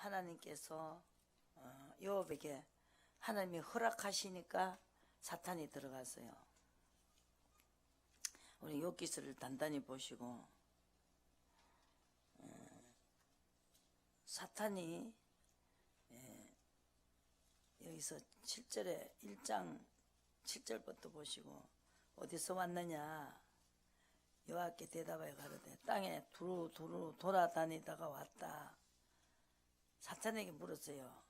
하나님께서 요업에게 하나님이 허락하시니까 사탄이 들어갔어요. 우리 욥기서를 단단히 보시고 사탄이 여기서 7절에 1장 7절부터 보시고 어디서 왔느냐 여호와께 대답하여 가로되 땅에 두루 돌아다니다가 왔다. 사탄에게 물었어요.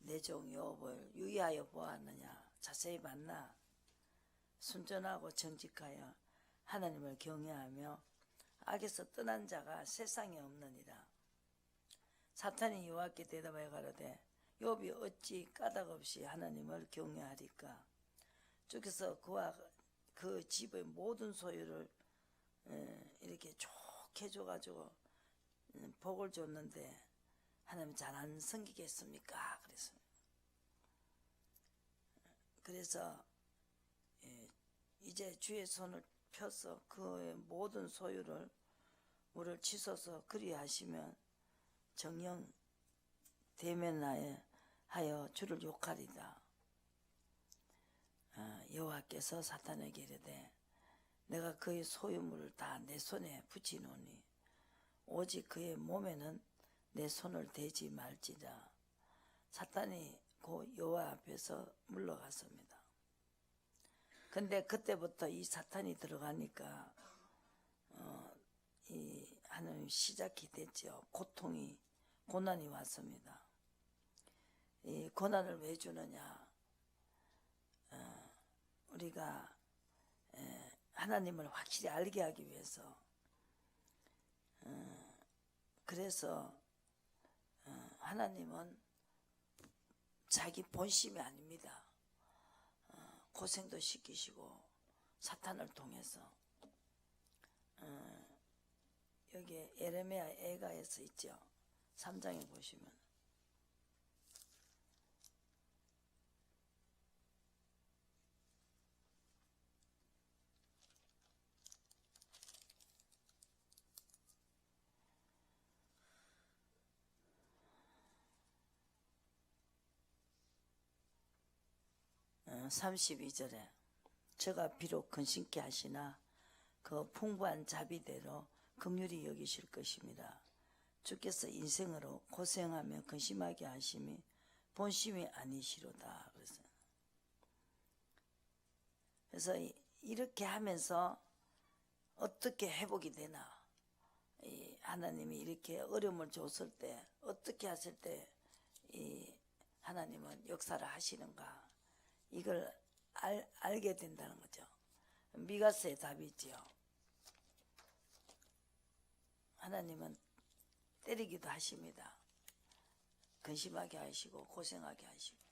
내 종 욥을 유의하여 보았느냐 자세히 봤나. 순전하고 정직하여 하나님을 경외하며 악에서 떠난 자가 세상에 없느니라. 사탄이 여호와께 대답하여 가로되 욥이 어찌 까닭없이 하나님을 경외하리까. 주께서 그와 그 집의 모든 소유를 이렇게 좋게 줘가지고 복을 줬는데 하나님 잘 안 섬기겠습니까? 그래서 이제 주의 손을 펴서 그의 모든 소유를 물을 치소서. 그리하시면 정령 대면하여 주를 욕하리다. 여호와께서 사탄에게 이르되 내가 그의 소유물을 다 내 손에 붙이노니 오직 그의 몸에는 내 손을 대지 말지라. 사탄이 곧 여호와 앞에서 물러갔습니다. 근데 그때부터 이 사탄이 들어가니까 이 하나님 시작이 됐죠. 고난이 왔습니다. 이 고난을 왜 주느냐? 우리가 하나님을 확실히 알게 하기 위해서. 그래서 하나님은 자기 본심이 아닙니다. 고생도 시키시고 사탄을 통해서. 여기 예레미야 애가에서 있죠. 3장에 보시면 32절에 저가 비록 근심케 하시나 그 풍부한 자비대로 긍휼히 여기실 것입니다. 주께서 인생으로 고생하며 근심하게 하심이 본심이 아니시로다. 그래서 이렇게 하면서 어떻게 회복이 되나, 하나님이 이렇게 어려움을 줬을 때 어떻게 하실 때 하나님은 역사를 하시는가, 이걸 알게 된다는 거죠. 미가서의 답이 있지요. 하나님은 때리기도 하십니다. 근심하게 하시고 고생하게 하시고.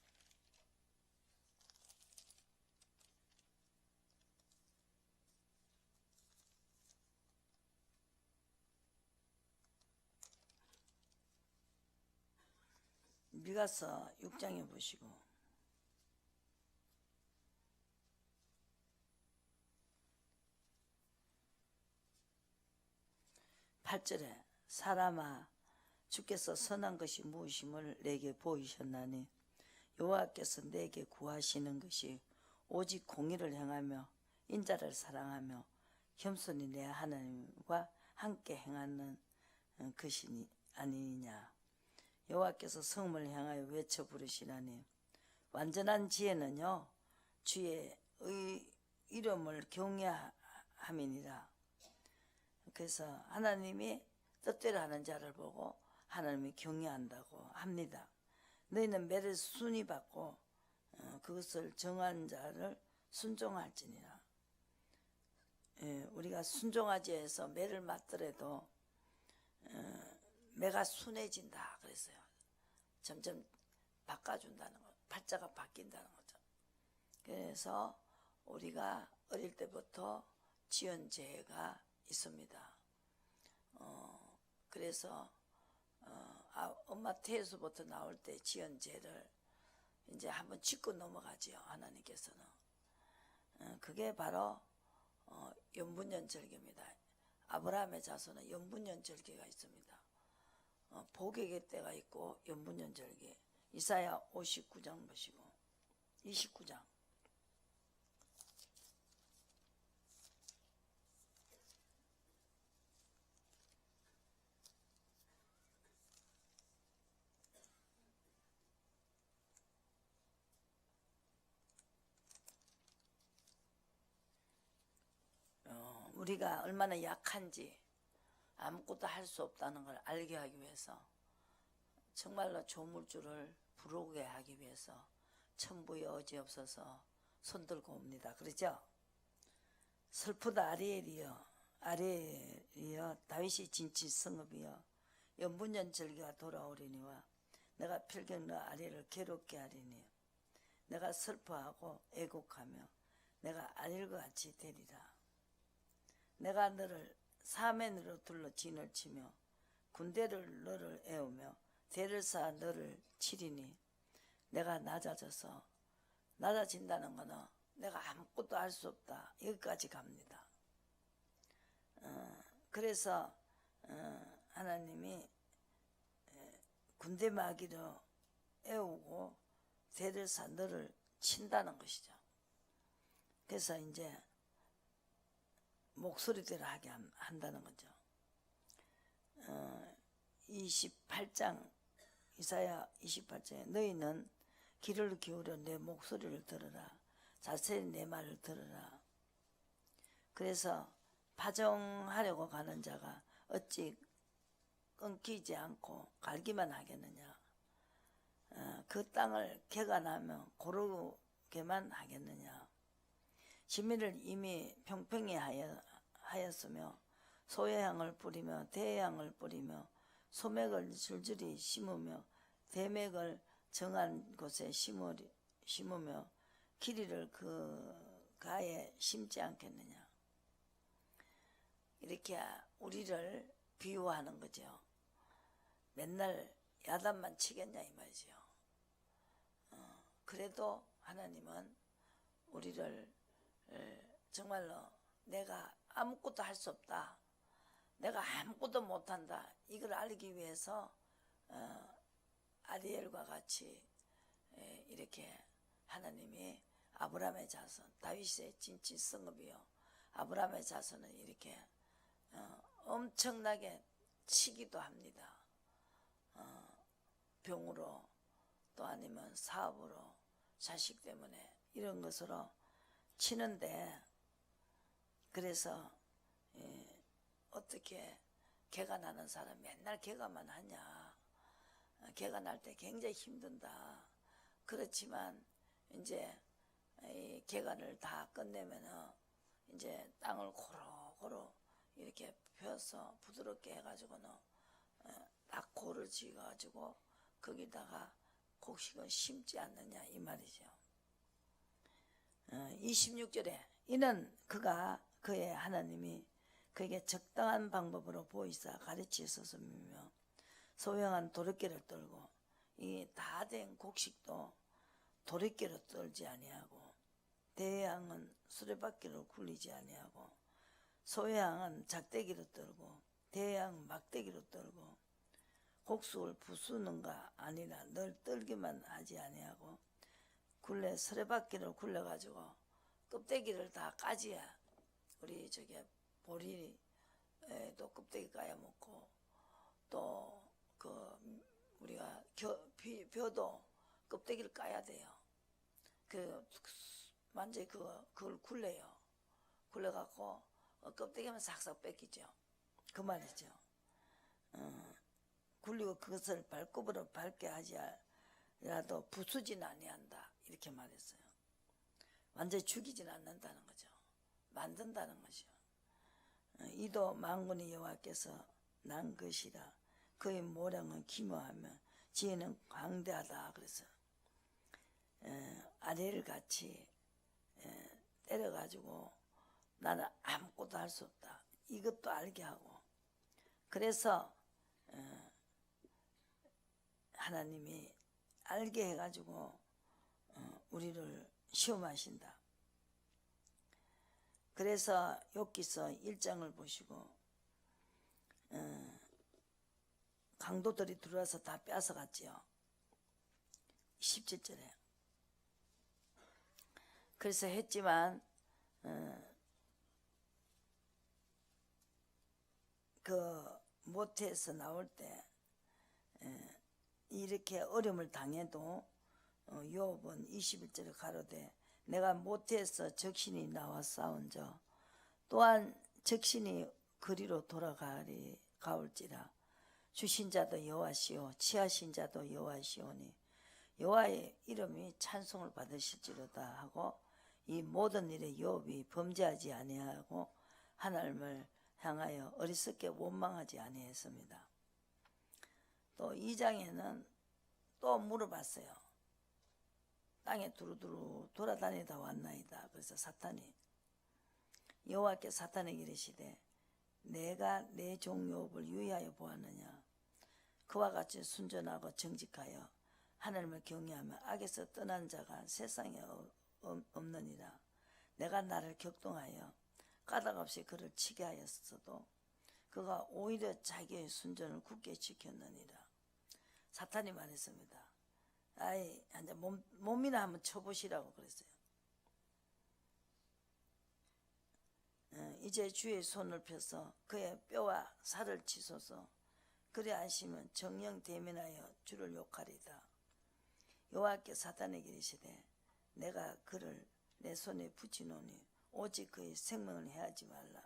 미가서 6장에 보시고 8절에 사람아 주께서 선한 것이 무엇임을 내게 보이셨나니 여호와께서 내게 구하시는 것이 오직 공의를 행하며 인자를 사랑하며 겸손히 내 하나님과 함께 행하는 것이 아니냐. 여호와께서 성을 향하여 외쳐 부르시나니 완전한 지혜는요 주의 이름을 경외함이니라. 그래서 하나님이 뜻대로 하는 자를 보고 하나님이 경외한다고 합니다. 너희는 매를 순히 받고 그것을 정한 자를 순종할지니라. 우리가 순종하지 해서 매를 맞더라도 매가 순해진다 그랬어요. 점점 바꿔준다는 거, 팔자가 바뀐다는 거죠. 그래서 우리가 어릴 때부터 지은 죄가 있습니다. 그래서 엄마 태에서부터 나올 때 지은 죄를 이제 한번 짚고 넘어가지요. 하나님께서는 그게 바로 연분연절개입니다. 아브라함의 자손은 연분연절개가 있습니다. 복액의 때가 있고 연분연절기. 이사야 59장 보시고 29장. 우리가 얼마나 약한지 아무것도 할 수 없다는 걸 알게 하기 위해서 정말로 조물주를 부르게 하기 위해서 천부의 어지 없어서 손들고 옵니다. 그러죠? 슬프다 아리엘이여 다윗이 진치 성읍이여 연분연절기가 돌아오리니와 내가 필경 너 아리엘을 괴롭게 하리니 내가 슬퍼하고 애곡하며 내가 아리엘과 같이 되리라. 내가 너를 사면으로 둘러 진을 치며 군대를 너를 애우며 대를 쌓아 너를 치리니 내가 낮아진다는 거는 내가 아무것도 할 수 없다. 여기까지 갑니다. 그래서 하나님이 군대 마귀로 애우고 대를 쌓아 너를 친다는 것이죠. 그래서 이제 목소리대로 하게 한다는 거죠. 28장 이사야 28장에 너희는 귀를 기울여 내 목소리를 들으라. 자세히 내 말을 들으라. 그래서 파종하려고 가는 자가 어찌 끊기지 않고 갈기만 하겠느냐. 그 땅을 개간하며 고르게만 하겠느냐. 지미를 이미 평평히 하였으며 소해향을 뿌리며 대해향을 뿌리며 소맥을 줄줄이 심으며 대맥을 정한 곳에 심으며 길이를 그 가에 심지 않겠느냐. 이렇게 우리를 비유하는 거죠. 맨날 야단만 치겠냐 이 말이죠. 그래도 하나님은 우리를 정말로 내가 아무것도 할 수 없다. 내가 아무것도 못한다. 이걸 알기 위해서 아리엘과 같이 이렇게 하나님이 아브라함의 자손, 다윗의 진치 성읍이요. 아브라함의 자손은 이렇게 엄청나게 치기도 합니다. 병으로 또 아니면 사업으로 자식 때문에 이런 것으로 치는데 그래서 어떻게 개가 나는 사람 맨날 개가만 하냐. 개가 날 때 굉장히 힘든다. 그렇지만 이제 이 개간을 다 끝내면은 이제 땅을 고루고루 이렇게 펴서 부드럽게 해가지고는 딱 고를 지어가지고 거기다가 곡식은 심지 않느냐 이 말이죠. 26절에 이는 그의 하나님이 그에게 적당한 방법으로 보이사 가르치셨으며 소형한 도랫개를 떨고 이 다 된 곡식도 도랫개로 떨지 아니하고 대양은 수레바퀴로 굴리지 아니하고 소양은 작대기로 떨고 대양 막대기로 떨고 곡식을 부수는가 아니라 늘 떨기만 하지 아니하고 굴레 수레바퀴를 굴려가지고 껍데기를 다 까지야. 우리 저게 보리도 껍데기 까야 먹고 또 우리가 벼도 껍데기를 까야 돼요. 완전히 그걸 굴려요. 굴려갖고 껍데기만 싹싹 뺏기죠. 그 말이죠. 굴리고 그것을 발굽으로 밟게 하지라도 부수진 아니한다. 이렇게 말했어요. 완전히 죽이진 않는다는 거죠. 만든다는 것이요. 이도 만군의 여호와께서 난 것이라. 그의 모량은 기묘하며 지혜는 광대하다. 그래서 아래를 같이 때려가지고 나는 아무것도 할 수 없다. 이것도 알게 하고 그래서 하나님이 알게 해가지고 우리를 시험하신다. 그래서 욥기서 1장을 보시고 강도들이 들어와서 다 뺏어갔지요. 17절에. 그래서 했지만 그 모태에서 나올 때 이렇게 어려움을 당해도 욥은 21절에 가로되 내가 모태에서 적신이 나와 싸운저 또한 적신이 그리로 가올지라 주신 자도 여호와시오 취하신 자도 여호와시오니 여호와의 이름이 찬송을 받으실지로다 하고 이 모든 일에 욥이 범죄하지 아니하고 하나님을 향하여 어리석게 원망하지 아니했습니다. 또 2장에는 또 물어봤어요. 땅에 두루두루 돌아다니다 왔나이다. 그래서 사탄이 여호와께 사탄에게 이르시되 내가 내 종 욥을 유의하여 보았느냐. 그와 같이 순전하고 정직하여 하나님을 경외하며 악에서 떠난 자가 세상에 없느니라. 내가 나를 격동하여 까닭없이 그를 치게 하였어도 그가 오히려 자기의 순전을 굳게 지켰느니라. 사탄이 말했습니다. 아이 이제 몸이나 한번 쳐보시라고 그랬어요. 이제 주의 손을 펴서 그의 뼈와 살을 치소서. 그래 하시면 정령 대면하여 주를 욕하리다. 여호와께 사탄에게 이르시되 내가 그를 내 손에 붙이노니 오직 그의 생명을 해하지 말라.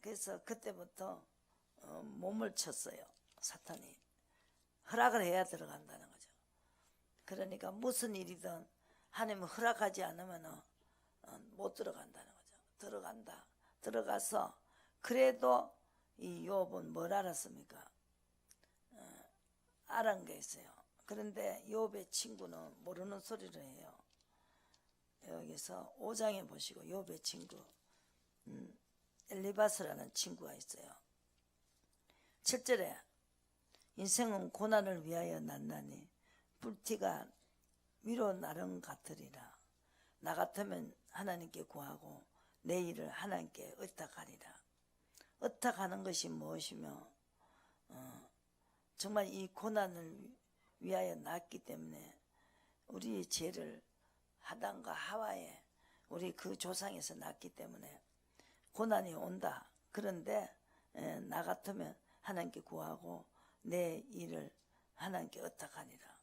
그래서 그때부터 몸을 쳤어요. 사탄이 허락을 해야 들어간다는 거죠. 그러니까 무슨 일이든 하나님은 허락하지 않으면 못 들어간다는 거죠. 들어가서 그래도 이 욥은 뭘 알았습니까? 알은 게 있어요. 그런데 욥의 친구는 모르는 소리를 해요. 여기서 5장에 보시고 욥의 친구 엘리바스라는 친구가 있어요. 7절에 인생은 고난을 위하여 났나니 불티가 위로 나른 같으리라. 나 같으면 하나님께 구하고 내 일을 하나님께 의탁하리라. 의탁하는 것이 무엇이며 정말 이 고난을 위하여 났기 때문에 우리 죄를 아담과 하와의 우리 그 조상에서 났기 때문에 고난이 온다. 그런데 나 같으면 하나님께 구하고 내 일을 하나님께 의탁하니라.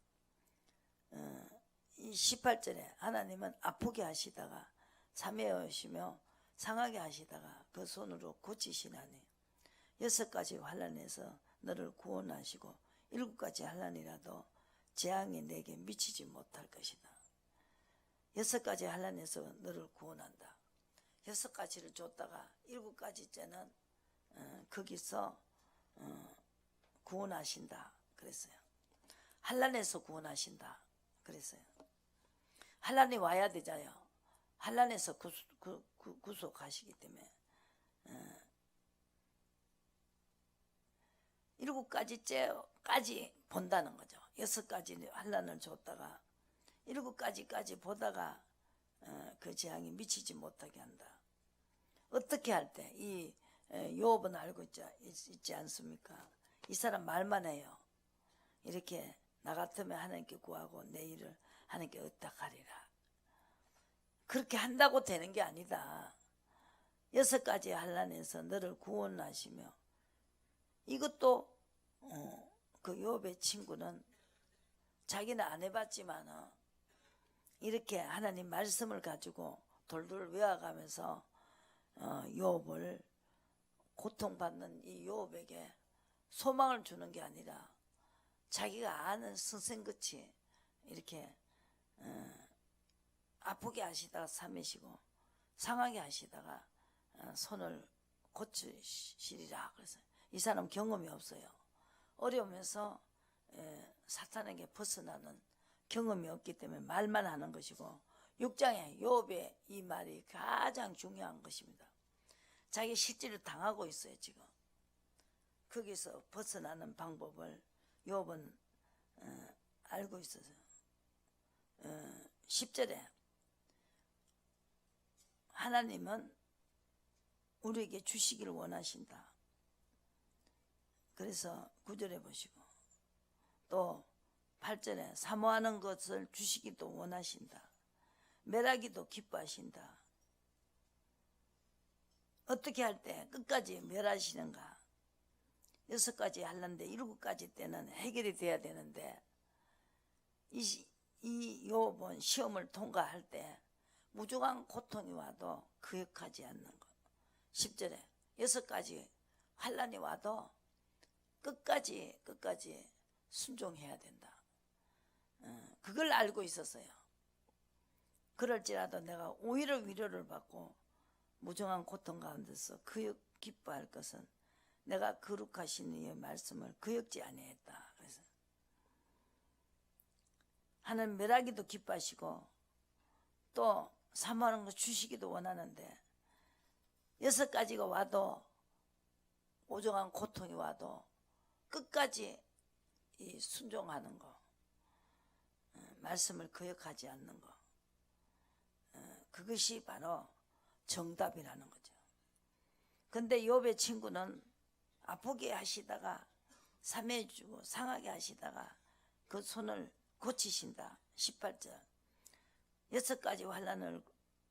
이 18절에 하나님은 아프게 하시다가 참회하시며 상하게 하시다가 그 손으로 고치시나니 6가지 환난에서 너를 구원하시고 7가지 환난이라도 재앙이 내게 미치지 못할 것이다. 6가지 환난에서 너를 구원한다. 6가지를 줬다가 7가지째는 거기서 구원하신다 그랬어요. 환난에서 구원하신다 그랬어요. 환난이 와야 되잖아요. 환난에서 구속하시기 때문에 7가지째까지 본다는 거죠. 6가지 환난을 줬다가 7가지까지 보다가 그 재앙이 미치지 못하게 한다. 어떻게 할 때 이 욥은 알고 있지 않습니까? 이 사람 말만 해요. 이렇게 나 같으면 하나님께 구하고 내 일을 하나님께 의탁하리라. 그렇게 한다고 되는 게 아니다. 6가지 환난에서 너를 구원하시며 이것도 그 욥의 친구는 자기는 안 해봤지만 이렇게 하나님 말씀을 가지고 돌돌 외워가면서 욥을 고통받는 이 욥에게 소망을 주는 게 아니라 자기가 아는 선생같이 이렇게 아프게 하시다가 삼으시고 상하게 하시다가 손을 고치시리라. 그래서 이 사람 경험이 없어요. 어려우면서 사탄에게 벗어나는 경험이 없기 때문에 말만 하는 것이고 6장에 욥의 이 말이 가장 중요한 것입니다. 자기 실제로 당하고 있어요. 지금 거기서 벗어나는 방법을 욥은 알고 있어서 10절에 하나님은 우리에게 주시기를 원하신다. 그래서 9절에 보시고 또 8절에 사모하는 것을 주시기도 원하신다. 멸하기도 기뻐하신다. 어떻게 할 때 끝까지 멸하시는가? 6가지 하려는데 7가지 때는 해결이 돼야 되는데 이 욥은 시험을 통과할 때 무중한 고통이 와도 거역하지 않는 것. 10절에 6가지 환난이 와도 끝까지 순종해야 된다. 그걸 알고 있었어요. 그럴지라도 내가 오히려 위로를 받고 무정한 고통 가운데서 거역 기뻐할 것은 내가 거룩하신 이의 말씀을 거역지 아니했다. 그래서 하나님 멸하기도 기뻐하시고 또 사모하는 거 주시기도 원하는데 6가지가 와도 오정한 고통이 와도 끝까지 이 순종하는 거, 말씀을 거역하지 않는 거, 그것이 바로 정답이라는 거죠. 근데 욥의 친구는 아프게 하시다가 삼해주고 상하게 하시다가 그 손을 고치신다. 18절 6가지 환난을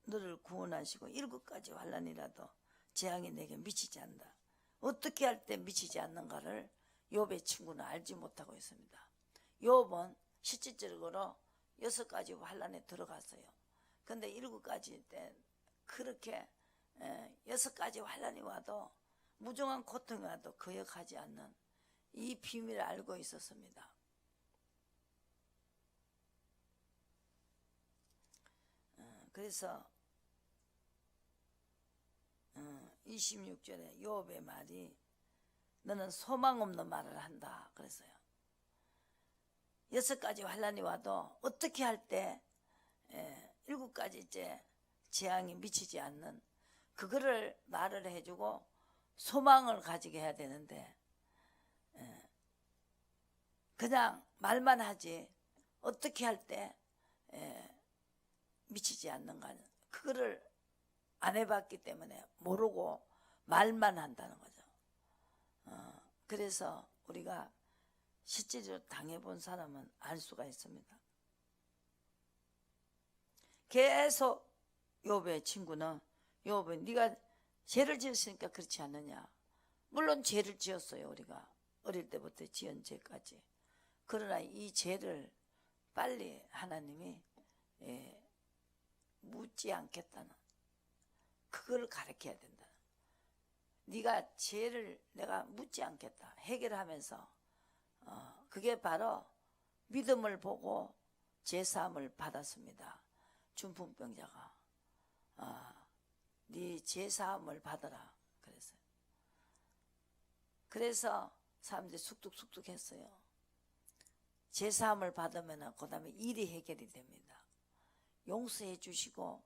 너를 구원하시고 7가지 환난이라도 재앙이 내게 미치지 않는다. 어떻게 할 때 미치지 않는가를 욥의 친구는 알지 못하고 있습니다. 욥은 실질적으로 6가지 환난에 들어갔어요. 근데 7가지 때 그렇게 6가지 환난이 와도 무정한 고통이 와도 거역하지 않는 이 비밀을 알고 있었습니다. 그래서 26절에 욥의 말이 너는 소망 없는 말을 한다 그랬어요. 6가지 환난이 와도 어떻게 할 때 7가지째 재앙이 미치지 않는 그거를 말을 해주고 소망을 가지게 해야 되는데 그냥 말만 하지 어떻게 할 때 미치지 않는가 그거를 안 해봤기 때문에 모르고 말만 한다는 거죠. 그래서 우리가 실제로 당해본 사람은 알 수가 있습니다. 계속 욥의 친구는 욥은 네가 죄를 지었으니까 그렇지 않느냐. 물론 죄를 지었어요. 우리가 어릴 때부터 지은 죄까지. 그러나 이 죄를 빨리 하나님이 묻지 않겠다는 그걸 가르쳐야 된다. 네가 죄를 내가 묻지 않겠다. 해결하면서 그게 바로 믿음을 보고 제사함을 받았습니다. 중풍병자가 네 제사함을 받아라 그랬어요. 그래서 사람들이 쑥뚝쑥뚝 했어요. 제사함을 받으면 그 다음에 일이 해결이 됩니다. 용서해 주시고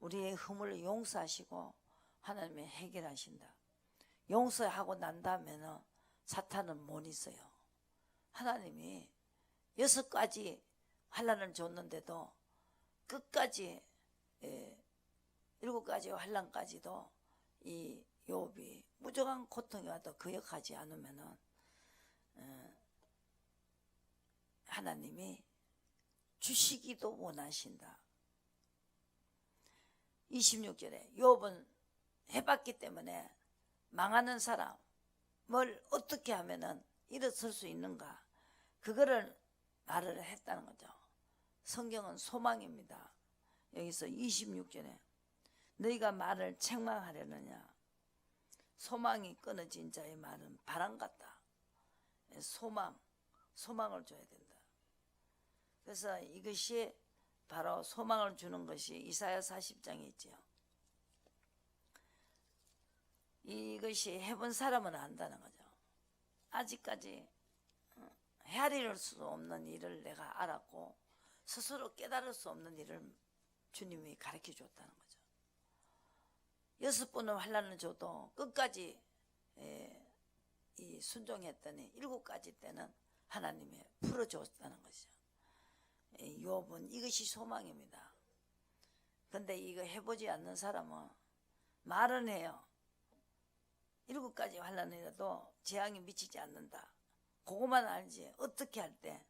우리의 허물을 용서하시고 하나님이 해결하신다. 용서하고 난 다음에는 사탄은 못 있어요. 하나님이 6가지 환난을 줬는데도 끝까지 7가지 환난까지도 이 욥이 무정한 고통이 와도 거역하지 않으면은 하나님이 주시기도 원하신다. 26절에 욥은 해봤기 때문에 망하는 사람을 어떻게 하면은 일어설 수 있는가 그거를 말을 했다는 거죠. 성경은 소망입니다. 여기서 26절에 너희가 말을 책망하려느냐 소망이 끊어진 자의 말은 바람 같다. 소망을 줘야 된다. 그래서 이것이 바로 소망을 주는 것이 이사야 40장에 있죠. 이것이 해본 사람은 안다는 거죠. 아직까지 헤아릴 수 없는 일을 내가 알았고 스스로 깨달을 수 없는 일을 주님이 가르쳐 줬다는 거죠. 6번의 환난을 줘도 끝까지 이 순종했더니 7가지 때는 하나님이 풀어줬다는 것이죠. 욥은 이것이 소망입니다. 근데 이거 해보지 않는 사람은 말은 해요. 7가지 환난이라도 재앙이 미치지 않는다. 그것만 알지. 어떻게 할 때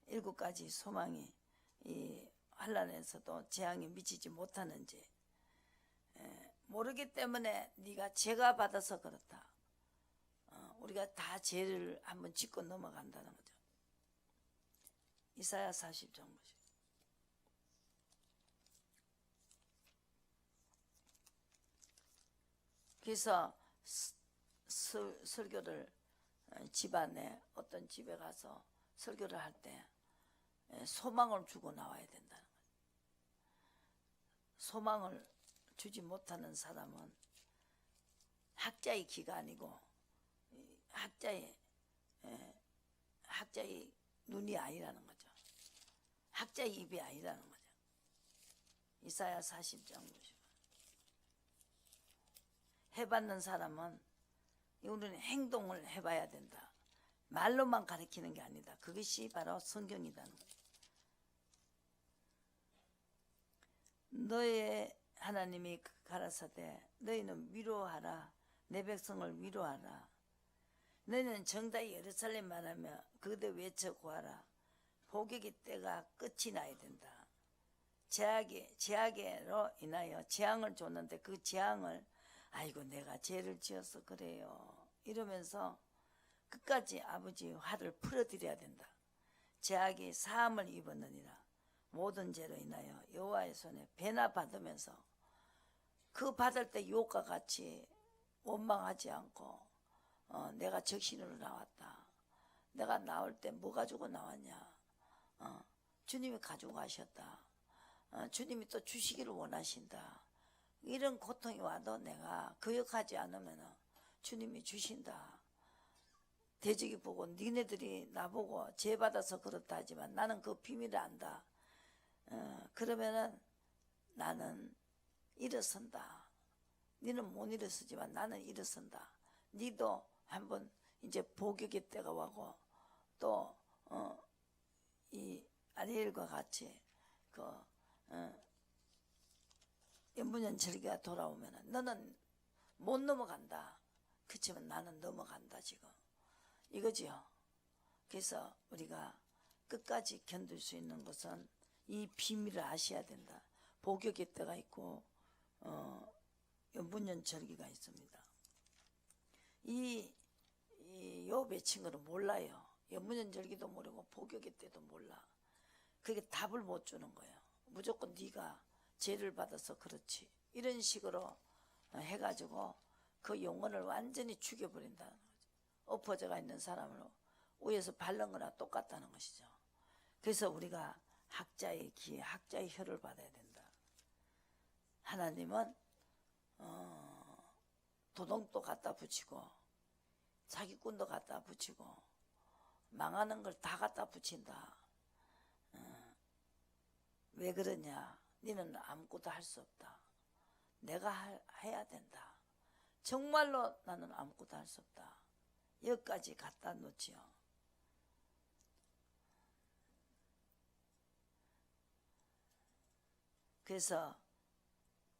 7가지 소망이 이 환난에서도 재앙이 미치지 못하는지 모르기 때문에 네가 죄가 받아서 그렇다. 우리가 다 죄를 한번 짚고 넘어간다는 거죠. 이사야 40장 보시죠. 그래서 설교를 집안에 어떤 집에 가서 설교를 할 때 소망을 주고 나와야 된다는 거예요. 소망을 주지 못하는 사람은 학자의 기가 아니고 학자의 눈이 아니라는 거죠. 학자의 입이 아니라는 거죠. 이사야 40장 보시고 해받는 사람은 우리는 행동을 해봐야 된다. 말로만 가르치는 게 아니다. 그것이 바로 성경이라는 거예요. 너의 하나님이 가라사대 너희는 위로하라. 내 백성을 위로하라. 너희는 정다이 예루살렘 말하며 그대 외쳐 구하라. 복역의 때가 끝이 나야 된다. 재앙으로 인하여 재앙을 줬는데 그 재앙을 아이고 내가 죄를 지어서 그래요 이러면서 끝까지 아버지 화를 풀어드려야 된다. 죄악이 사함을 입었느니라. 모든 죄로 인하여 여호와의 손에 배나 받으면서 그 받을 때 유혹과 같이 원망하지 않고 내가 적신으로 나왔다. 내가 나올 때 뭐 가지고 나왔냐. 주님이 가지고 가셨다. 주님이 또 주시기를 원하신다. 이런 고통이 와도 내가 거역하지 않으면 주님이 주신다. 대적이 보고 니네들이 나보고 죄 받아서 그렇다 하지만 나는 그 비밀을 안다. 그러면은 나는 일어선다. 니는 못 일어서지만 나는 일어선다. 니도 한번 이제 복역의 때가 와고 또 이 아리엘과 같이 그 연분연절기가 돌아오면은 너는 못 넘어간다. 그치만 나는 넘어간다 지금. 이거지요. 그래서 우리가 끝까지 견딜 수 있는 것은 이 비밀을 아셔야 된다. 복역의 때가 있고 연분연절기가 있습니다. 요 맺힌 몰라요. 연분연절기도 모르고 복역의 때도 몰라. 그게 답을 못 주는 거예요. 무조건 네가 죄를 받아서 그렇지. 이런 식으로 해가지고 그 영혼을 완전히 죽여버린다는 거죠. 엎어져가 있는 사람으로 위에서 바른 거나 똑같다는 것이죠. 그래서 우리가 학자의 기회, 학자의 혀를 받아야 된다. 하나님은 도둑도 갖다 붙이고 사기꾼도 갖다 붙이고 망하는 걸 다 갖다 붙인다. 왜 그러냐? 너는 아무것도 할 수 없다. 내가 해야 된다. 정말로 나는 아무것도 할 수 없다. 여기까지 갖다 놓지요. 그래서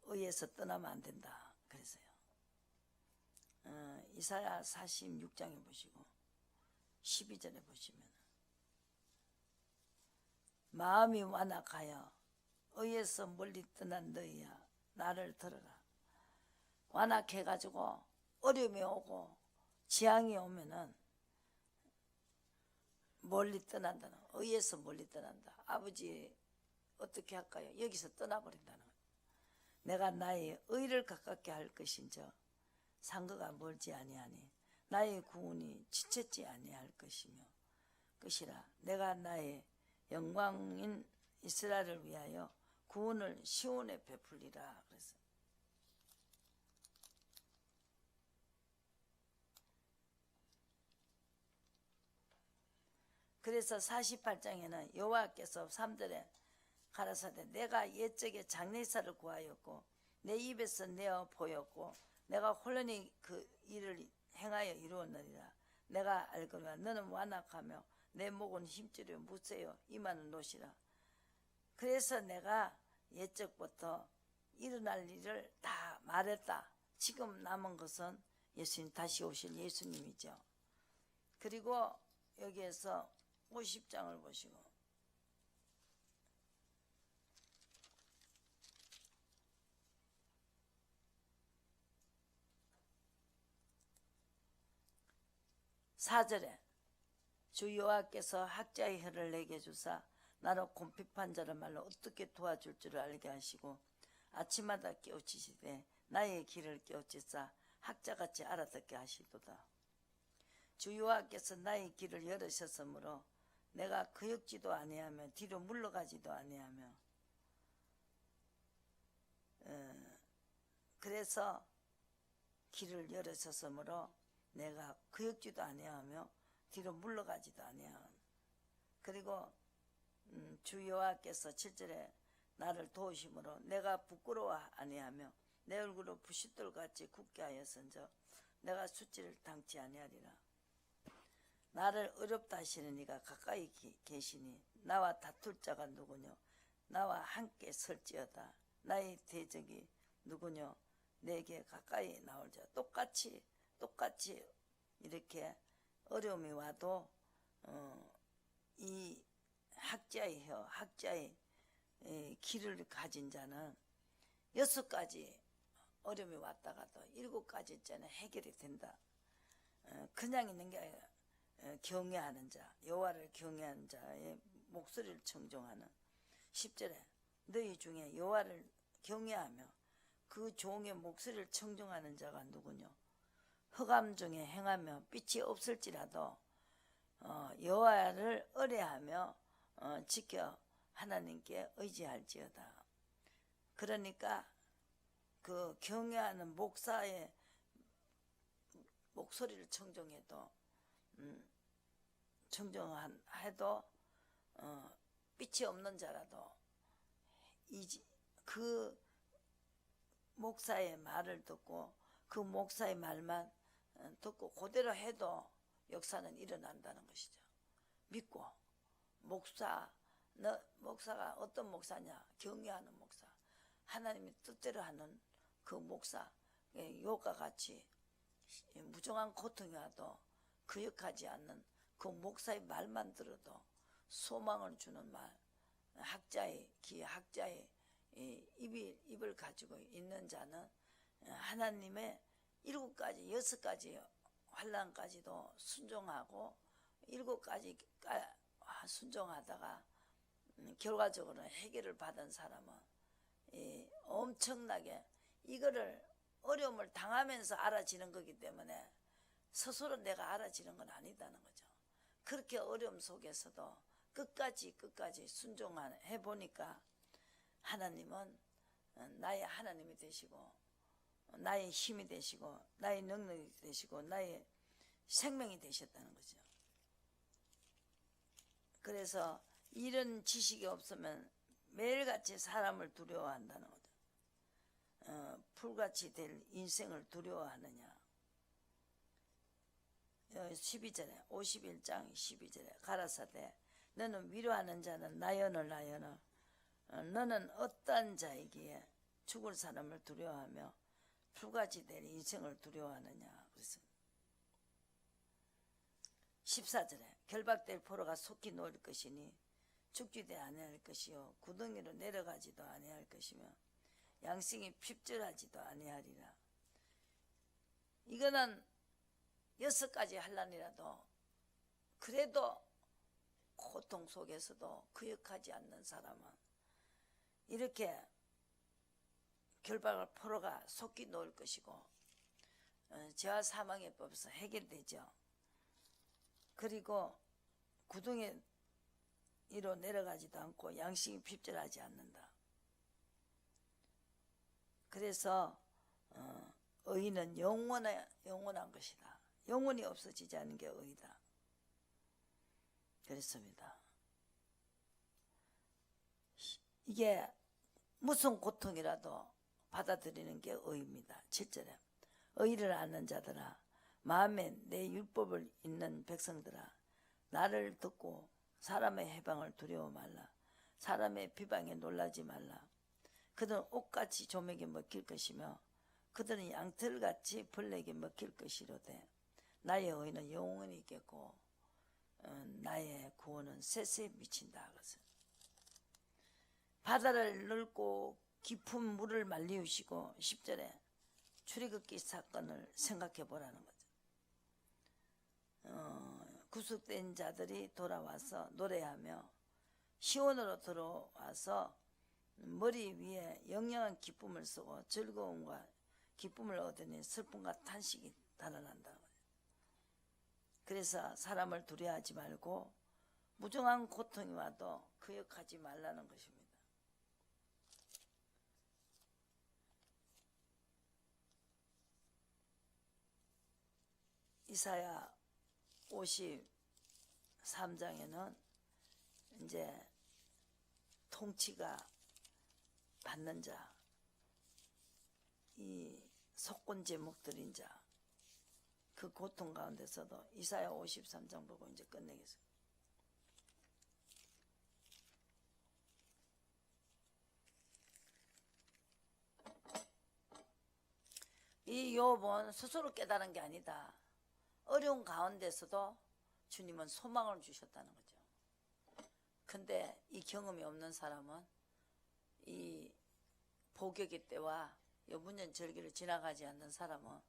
의에서 떠나면 안 된다. 그래서요. 이사야 46장에 보시고 12절에 보시면 마음이 완악하여 의에서 멀리 떠난 너희야 나를 들어라. 완악해가지고 어려움이 오고 재앙이 오면은 멀리 떠난다는 의에서 멀리 떠난다. 아버지 어떻게 할까요? 여기서 떠나버린다는 거예요. 내가 나의 의를 가깝게 할 것인저 상거가 멀지 아니하니 나의 구원이 지쳤지 아니할 것이라. 내가 나의 영광인 이스라엘을 위하여 구원을 시온에 베풀리라. 그래서 48장에는 여호와께서 3절에 가라사대 내가 옛적에 장래사를 구하였고 내 입에서 내어 보였고 내가 혼란히 그 일을 행하여 이루었느니라. 내가 알거니와 너는 완악하며 내 목은 힘줄여 무쇠요 이마는 노시라. 그래서 내가 옛적부터 일어날 일을 다 말했다. 지금 남은 것은 예수님, 다시 오실 예수님이죠. 그리고 여기에서 50장을 보시고, 사절에 주 여호와께서 학자의 혀를 내게 주사 나로 곰핍한 자를 말로 어떻게 도와줄 줄을 알게 하시고 아침마다 깨우치시되 나의 길을 깨우치사 학자같이 알아듣게 하시도다. 주 여호와께서 나의 길을 열으셨으므로 내가 그역지도 아니하며 뒤로 물러가지도 아니하며, 그래서 길을 열으셨으므로 내가 그역지도 아니하며 뒤로 물러가지도 아니하며, 그리고 주 여호와께서 7절에 나를 도우심으로 내가 부끄러워 아니하며 내 얼굴을 부싯돌같이 굳게 하였은즉 내가 수치를 당치 아니하리라. 나를 어렵다 하시는 이가 가까이 계시니 나와 다툴 자가 누구뇨? 나와 함께 설지어다. 나의 대적이 누구뇨? 내게 가까이 나올 자. 똑같이 이렇게 어려움이 와도 이 학자의 혀, 학자의 길을 가진 자는 6가지 어려움이 왔다가도 7가지째는 해결이 된다. 그냥 있는 게 아니라 경외하는 자, 여호와를 경외하는 자의 목소리를 청종하는. 10절에 너희 중에 여호와를 경외하며 그 종의 목소리를 청종하는 자가 누구뇨? 흑암 중에 행하며 빛이 없을지라도 여호와를 의뢰하며 지켜 하나님께 의지할지어다. 그러니까 그 경외하는 목사의 목소리를 청종해도 빛이 없는 자라도 그 목사의 말을 듣고 그 목사의 말만 듣고 그대로 해도 역사는 일어난다는 것이죠. 믿고 목사가 어떤 목사냐? 경외하는 목사, 하나님의 뜻대로 하는 그 목사, 욕과 같이 무정한 고통이 와도 그역하지 않는 그 목사의 말만 들어도 소망을 주는 말, 학자의 입을 가지고 있는 자는 하나님의 7가지, 6가지 환난까지도 순종하고 7가지 순종하다가 결과적으로 해결을 받은 사람은 엄청나게 이거를 어려움을 당하면서 알아지는 거기 때문에 스스로 내가 알아지는 건 아니다는 거죠. 그렇게 어려움 속에서도 끝까지 순종해 보니까 하나님은 나의 하나님이 되시고 나의 힘이 되시고 나의 능력이 되시고 나의 생명이 되셨다는 거죠. 그래서 이런 지식이 없으면 매일같이 사람을 두려워한다는 거죠. 풀같이 될 인생을 두려워하느냐. 12절에 51장 12절에 가라사대 너는 위로하는 자는 나여너 너는 어떤 자이기에 죽을 사람을 두려워하며 풀같이 될 인생을 두려워하느냐. 그래서 14절에 결박될 포로가 속히 놓을 것이니 죽지도 아니할 것이요 구덩이로 내려가지도 아니할 것이며 양식이 핍절하지도 아니하리라. 이거는 6가지 환난이라도 그래도 고통 속에서도 그역하지 않는 사람은 이렇게 결박을 포로가 속히 놓을 것이고 죄와 사망의 법에서 해결되죠. 그리고 구덩이로 내려가지도 않고 양식이 핍절하지 않는다. 그래서 의는 영원한 것이다. 영원히 없어지지 않는 게 의다. 그렇습니다. 이게 무슨 고통이라도 받아들이는 게 의입니다. 7절에 의를 아는 자들아 마음에 내 율법을 잇는 백성들아 나를 듣고 사람의 해방을 두려워 말라. 사람의 비방에 놀라지 말라. 그들은 옷같이 조명에 먹힐 것이며 그들은 양털같이 벌레에게 먹힐 것이로되 나의 의는 영원히 있겠고 나의 구원은 세세에 미친다. 그것은 바다를 넓고 깊은 물을 말리우시고 10절에 출애굽기 사건을 생각해 보라는 거죠. 구속된 자들이 돌아와서 노래하며 시온으로 들어와서 머리 위에 영영한 기쁨을 쓰고 즐거움과 기쁨을 얻으니 슬픔과 탄식이 달아난다는 거예요. 그래서 사람을 두려워하지 말고 무정한 고통이 와도 거역하지 말라는 것입니다. 이사야 53장에는 이제 통치가 받는 자, 이 속건 제목들인 자, 그 고통 가운데서도 이사야 53장 보고 이제 끝내겠습니다. 이 욥은 스스로 깨달은 게 아니다. 어려운 가운데서도 주님은 소망을 주셨다는 거죠. 근데 이 경험이 없는 사람은 이 복역의 때와 여분년 절기를 지나가지 않는 사람은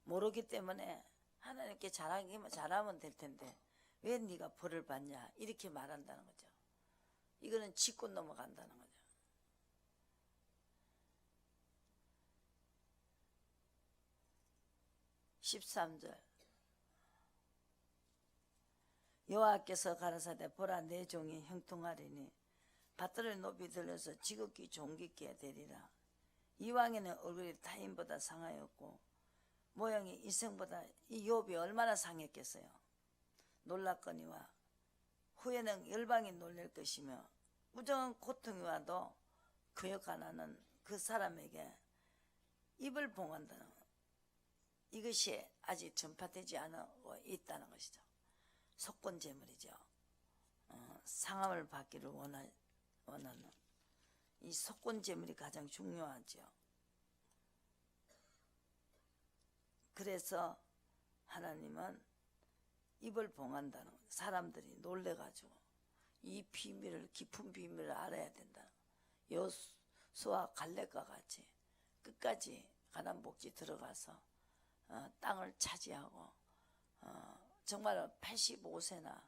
모르기 때문에 하나님께 잘하면 될 텐데 왜 네가 벌을 받냐 이렇게 말한다는 거죠. 이거는 짚고 넘어간다는 거죠. (13절) 여호와께서 가라사대 보라 내 종이 형통하리니 밭들을 높이 들려서 지극히 존귀케 되리라. 이왕에는 얼굴이 타인보다 상하였고 모양이 이생보다 이 욥이 얼마나 상했겠어요. 놀랐거니와 후에는 열방이 놀랄 것이며 무정한 고통이 와도 거역 안 하는 그 사람에게 입을 봉한다는 것. 이것이 아직 전파되지 않고 있다는 것이죠. 속건제물이죠. 상함을 받기를 원하는 이 속건제물이 가장 중요하죠. 그래서 하나님은 입을 봉한다는 거예요. 사람들이 놀래가지고 이 비밀을, 깊은 비밀을 알아야 된다. 여호수아 갈렙과 같이 끝까지 가나안 복지 들어가서 땅을 차지하고 정말 85세나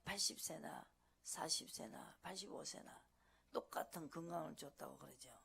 80세나 40세나 85세나 똑같은 건강을 줬다고 그러죠.